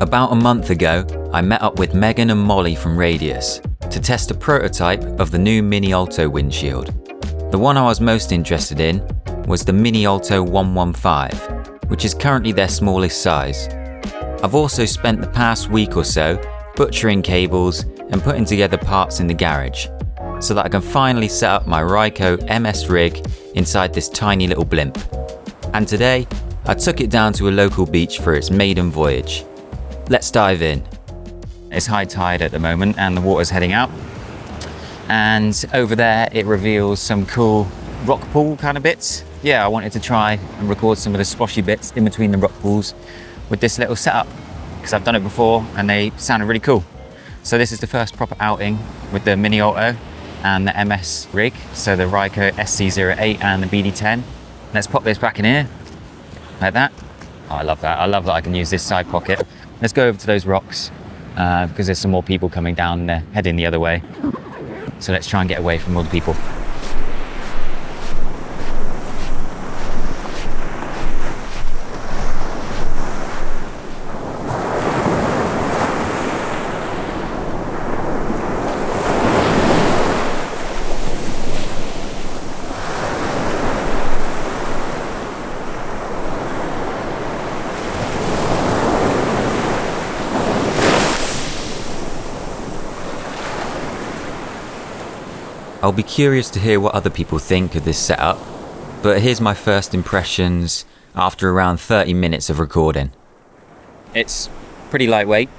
About a month ago, I met up with Megan and Molly from Radius to test a prototype of the new Mini Alto windshield. The one I was most interested in was the Mini Alto 115, which is currently their smallest size. I've also spent the past week or so butchering cables and putting together parts in the garage, so that I can finally set up my Rycote MS rig inside this tiny little blimp. And today, I took it down to a local beach for its maiden voyage. Let's dive in. It's high tide at the moment and the water's heading out. And over there it reveals some cool rock pool kind of bits. Yeah, I wanted to try and record some of the sploshy bits in between the rock pools with this little setup, because I've done it before and they sounded really cool. So this is the first proper outing with the Mini Alto and the MS rig, so the Rycote SC08 and the BD10. Let's pop this back in here, like that. Oh, I love that. I love that I can use this side pocket. Let's go over to those rocks, because there's some more people coming down and they're heading the other way. So let's try and get away from all the people. I'll be curious to hear what other people think of this setup, but here's my first impressions after around 30 minutes of recording. It's pretty lightweight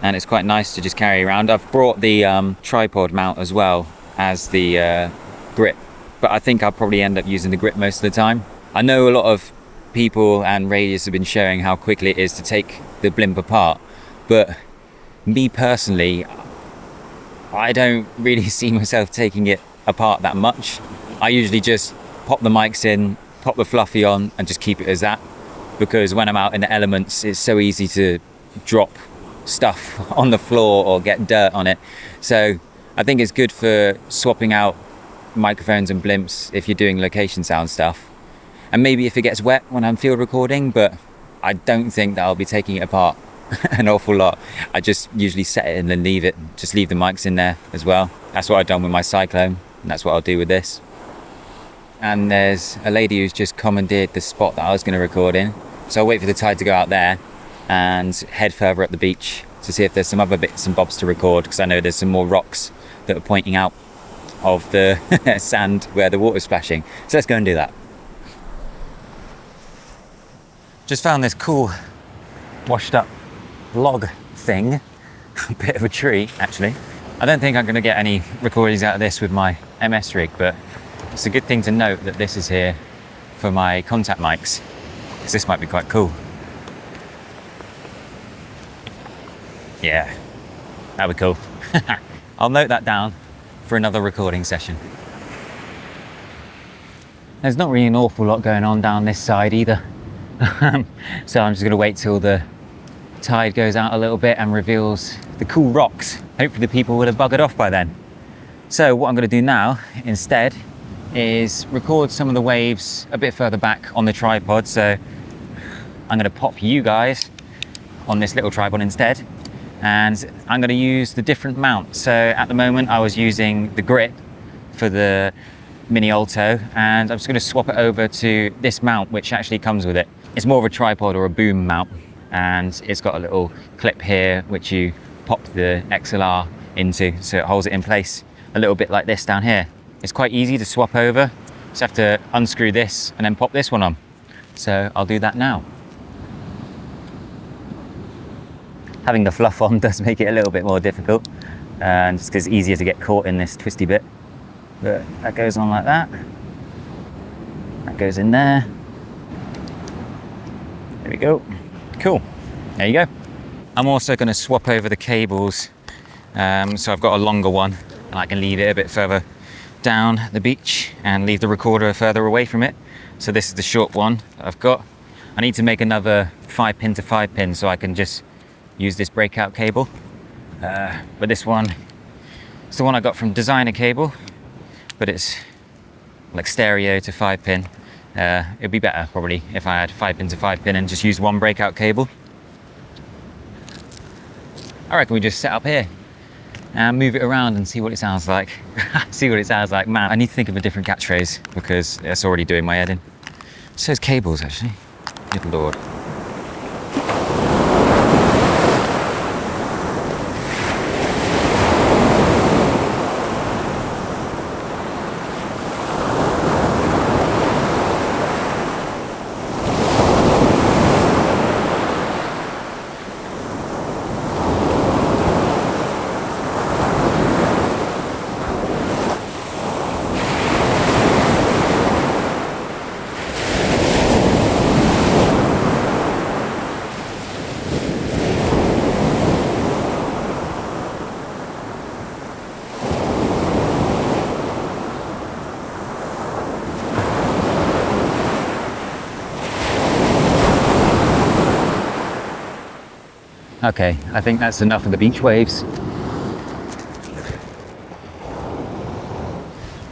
and it's quite nice to just carry around. I've brought the tripod mount as well as the grip, but I think I'll probably end up using the grip most of the time. I know a lot of people and Radius have been showing how quickly it is to take the blimp apart, but me personally, I don't really see myself taking it apart that much. I usually just pop the mics in, pop the fluffy on and just keep it as that, because when I'm out in the elements it's so easy to drop stuff on the floor or get dirt on it. So I think it's good for swapping out microphones and blimps if you're doing location sound stuff, and maybe if it gets wet when I'm field recording, but I don't think that I'll be taking it apart an awful lot. I just usually set it and then leave it, just leave the mics in there as well. That's what I've done with my Cyclone, and that's what I'll do with this. And there's a lady who's just commandeered the spot that I was going to record in, so I'll wait for the tide to go out there and head further up the beach to see if there's some other bits and bobs to record, because I know there's some more rocks that are pointing out of the sand where the water's splashing. So let's go and do that. Just found this cool washed up log thing, a bit of a tree actually. I don't think I'm going to get any recordings out of this with my MS rig, but it's a good thing to note that this is here for my contact mics, because this might be quite cool. Yeah, that'd be cool. I'll note that down for another recording session. There's not really an awful lot going on down this side either. So I'm just going to wait till the tide goes out a little bit and reveals the cool rocks. Hopefully the people will have buggered off by then. So what I'm going to do now instead is record some of the waves a bit further back on the tripod. So I'm going to pop you guys on this little tripod instead, and I'm going to use the different mount. So at the moment I was using the grip for the Mini Alto, and I'm just going to swap it over to this mount which actually comes with it. It's more of a tripod or a boom mount, and it's got a little clip here which you pop the XLR into, so it holds it in place a little bit like this down here. It's quite easy to swap over, just have to unscrew this and then pop this one on. So I'll do that now. Having the fluff on does make it a little bit more difficult, and just because it's easier to get caught in this twisty bit. But that goes on like that. That goes in there. There we go. Cool. There you go. I'm also going to swap over the cables. So I've got a longer one and I can leave it a bit further down the beach and leave the recorder further away from it. So this is the short one that I've got. I need to make another 5-pin to 5-pin so I can just use this breakout cable. But this one is the one I got from Designer Cable, but it's like stereo to 5-pin. It'd be better probably if I had 5-pin to 5-pin and just use one breakout cable. I reckon we just set up here and move it around and see what it sounds like. See what it sounds like. Man, I need to think of a different catchphrase because it's already doing my head in. It says cables, actually. Good lord. Okay, I think that's enough of the beach waves.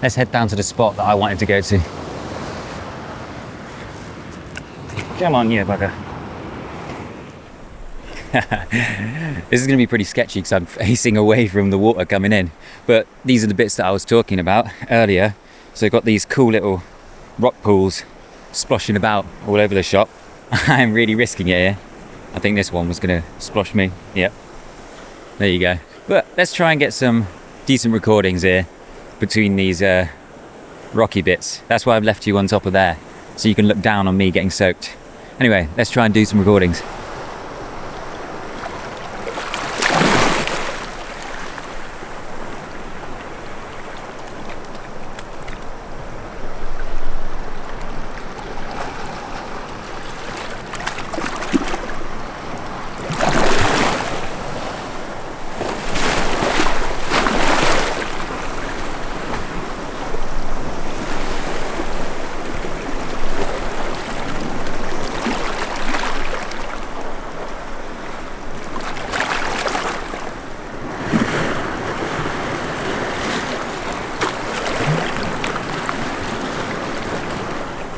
Let's head down to the spot that I wanted to go to. Come on, you bugger. This is going to be pretty sketchy because I'm facing away from the water coming in. But these are the bits that I was talking about earlier. So I've got these cool little rock pools splashing about all over the shop. I'm really risking it here. I think this one was going to splosh me. Yep. There you go. But let's try and get some decent recordings here between these rocky bits. That's why I've left you on top of there, so you can look down on me getting soaked. Anyway, let's try and do some recordings.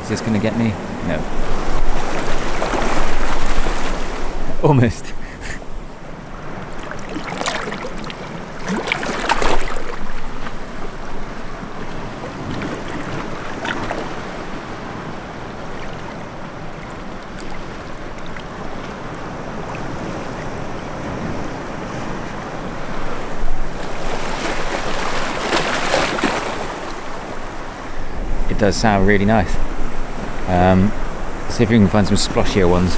Is this gonna get me? No. Almost. It does sound really nice. See if we can find some splashier ones.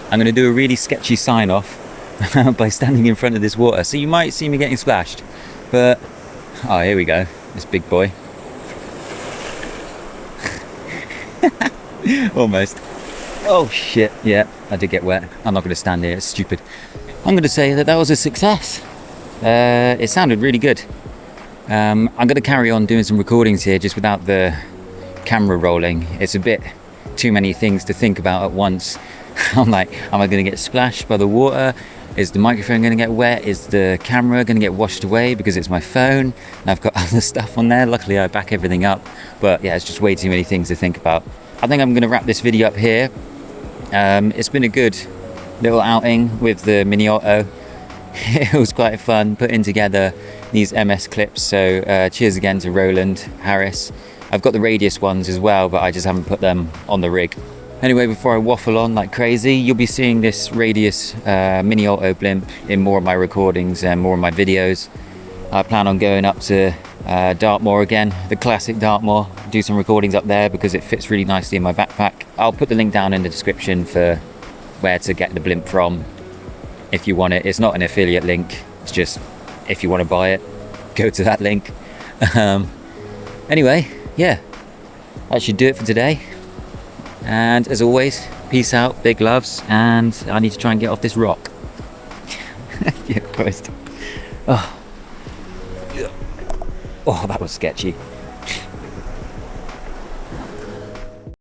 I'm going to do a really sketchy sign off by standing in front of this water, so you might see me getting splashed, but oh, here we go, this big boy. Almost. Oh shit, yeah, I did get wet. I'm not going to stand here, it's stupid. I'm going to say that was a success. It sounded really good. I'm going to carry on doing some recordings here just without the camera rolling. It's a bit too many things to think about at once. I'm like, am I going to get splashed by the water? Is the microphone going to get wet? Is the camera going to get washed away because it's my phone and I've got other stuff on there? Luckily I back everything up, but yeah, it's just way too many things to think about. I think I'm going to wrap this video up here. It's been a good little outing with the Mini Alto. It was quite fun putting together these MS clips, so cheers again to Roland Harris. I've got the Radius ones as well, but I just haven't put them on the rig. Anyway, before I waffle on like crazy, you'll be seeing this Radius Mini Alto blimp in more of my recordings and more of my videos. I plan on going up to Dartmoor again, the classic Dartmoor, do some recordings up there because it fits really nicely in my backpack. I'll put the link down in the description for where to get the blimp from if you want it. It's not an affiliate link, it's just if you want to buy it, go to that link. Anyway, yeah, that should do it for today. And as always, peace out, big loves, and I need to try and get off this rock. Yeah, Christ. Oh, that was sketchy.